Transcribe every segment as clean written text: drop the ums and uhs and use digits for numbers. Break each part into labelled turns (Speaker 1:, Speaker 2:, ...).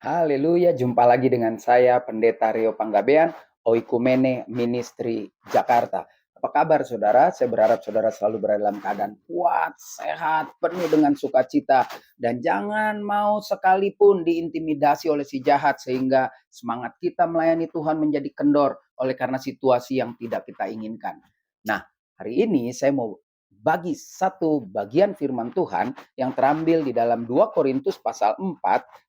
Speaker 1: Haleluya, jumpa lagi dengan saya Pendeta Rio Panggabean, Oikumene Ministry Jakarta. Apa kabar saudara? Saya berharap saudara selalu berada dalam keadaan kuat, sehat, penuh dengan sukacita. Dan jangan mau sekalipun diintimidasi oleh si jahat sehingga semangat kita melayani Tuhan menjadi kendor oleh karena situasi yang tidak kita inginkan. Nah, hari ini saya mau bagi satu bagian firman Tuhan yang terambil di dalam 2 Korintus pasal 4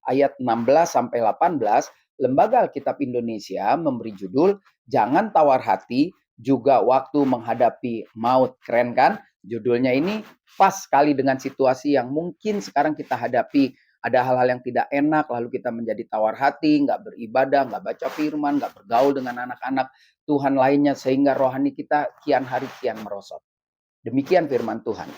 Speaker 1: ayat 16 sampai 18, Lembaga Alkitab Indonesia memberi judul Jangan Tawar Hati juga waktu menghadapi maut. Keren kan? Judulnya ini pas sekali dengan situasi yang mungkin sekarang kita hadapi. Ada hal-hal yang tidak enak, lalu kita menjadi tawar hati, nggak beribadah, nggak baca firman, nggak bergaul dengan anak-anak Tuhan lainnya, sehingga rohani kita kian hari kian merosot. Demikian firman Tuhan.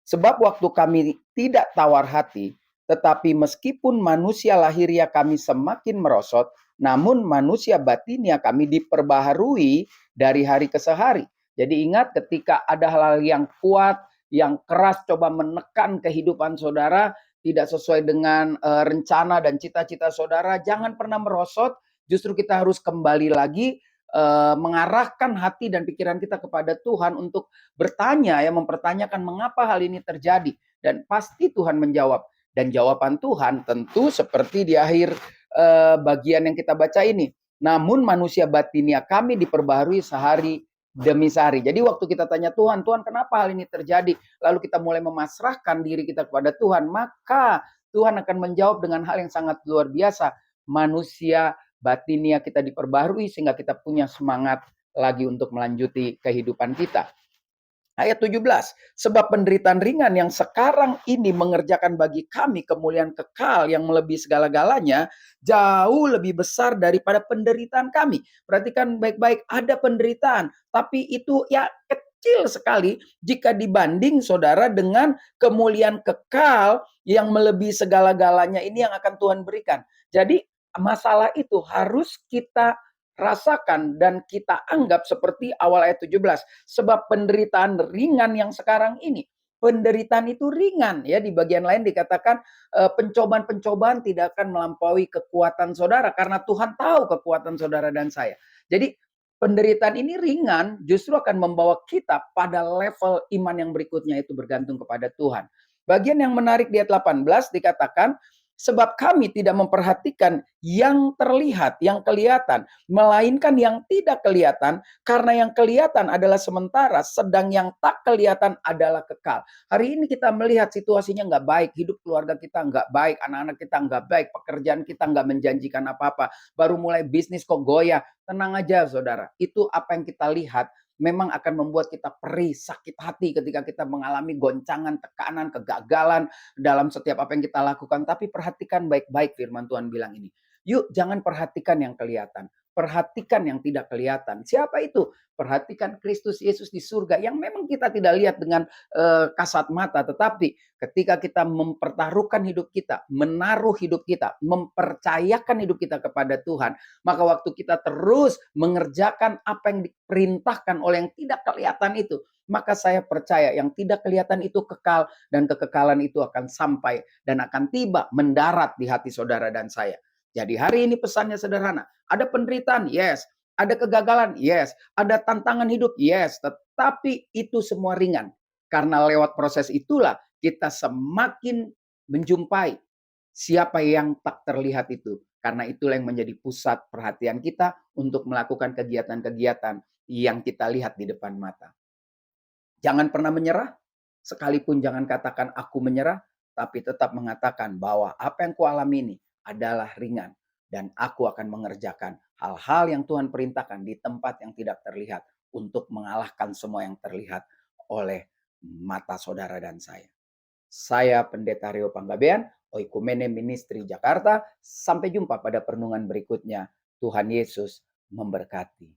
Speaker 1: Sebab waktu kami tidak tawar hati, tetapi meskipun manusia lahiriah kami semakin merosot, namun manusia batinia kami diperbaharui dari hari ke hari. Jadi ingat, ketika ada hal-hal yang kuat, yang keras coba menekan kehidupan saudara, tidak sesuai dengan rencana dan cita-cita saudara, jangan pernah merosot. Justru kita harus kembali lagi mengarahkan hati dan pikiran kita kepada Tuhan untuk bertanya, ya, mempertanyakan mengapa hal ini terjadi, dan pasti Tuhan menjawab. Dan jawaban Tuhan tentu seperti di akhir bagian yang kita baca ini. Namun manusia batinia kami diperbaharui sehari demi sehari. Jadi waktu kita tanya Tuhan, Tuhan kenapa hal ini terjadi? Lalu kita mulai memasrahkan diri kita kepada Tuhan, maka Tuhan akan menjawab dengan hal yang sangat luar biasa. Manusia batinia kita diperbaharui sehingga kita punya semangat lagi untuk melanjuti kehidupan kita. Ayat 17, sebab penderitaan ringan yang sekarang ini mengerjakan bagi kami kemuliaan kekal yang melebihi segala-galanya, jauh lebih besar daripada penderitaan kami. Perhatikan baik-baik, ada penderitaan, tapi itu ya kecil sekali jika dibanding saudara dengan kemuliaan kekal yang melebihi segala-galanya ini yang akan Tuhan berikan. Jadi masalah itu harus kita rasakan dan kita anggap seperti awal ayat 17. Sebab penderitaan ringan yang sekarang ini. Penderitaan itu ringan, ya. Di bagian lain dikatakan pencobaan-pencobaan tidak akan melampaui kekuatan saudara karena Tuhan tahu kekuatan saudara dan saya. Jadi penderitaan ini ringan justru akan membawa kita pada level iman yang berikutnya, itu bergantung kepada Tuhan. Bagian yang menarik di ayat 18 dikatakan, sebab kami tidak memperhatikan yang terlihat, yang kelihatan, melainkan yang tidak kelihatan, karena yang kelihatan adalah sementara, sedang yang tak kelihatan adalah kekal. Hari ini kita melihat situasinya nggak baik, hidup keluarga kita nggak baik, anak-anak kita nggak baik, pekerjaan kita nggak menjanjikan apa-apa, baru mulai bisnis kok goyah. Tenang aja saudara, itu apa yang kita lihat memang akan membuat kita perih, sakit hati ketika kita mengalami goncangan, tekanan, kegagalan dalam setiap apa yang kita lakukan. Tapi perhatikan baik-baik firman Tuhan bilang ini. Yuk jangan perhatikan yang kelihatan. Perhatikan yang tidak kelihatan. Siapa itu? Perhatikan Kristus Yesus di surga yang memang kita tidak lihat dengan kasat mata. Tetapi ketika kita mempertaruhkan hidup kita, menaruh hidup kita, mempercayakan hidup kita kepada Tuhan, maka waktu kita terus mengerjakan apa yang diperintahkan oleh yang tidak kelihatan itu, maka saya percaya yang tidak kelihatan itu kekal dan kekekalan itu akan sampai dan akan tiba mendarat di hati saudara dan saya. Jadi hari ini pesannya sederhana. Ada penderitaan, yes. Ada kegagalan, yes. Ada tantangan hidup, yes. Tetapi itu semua ringan. Karena lewat proses itulah kita semakin menjumpai siapa yang tak terlihat itu. Karena itulah yang menjadi pusat perhatian kita untuk melakukan kegiatan-kegiatan yang kita lihat di depan mata. Jangan pernah menyerah, sekalipun jangan katakan aku menyerah, tapi tetap mengatakan bahwa apa yang kualami ini adalah ringan dan aku akan mengerjakan hal-hal yang Tuhan perintahkan di tempat yang tidak terlihat untuk mengalahkan semua yang terlihat oleh mata saudara dan saya. Saya Pendeta Rio Panggabean, Oikumene Ministry Jakarta. Sampai jumpa pada perenungan berikutnya. Tuhan Yesus memberkati.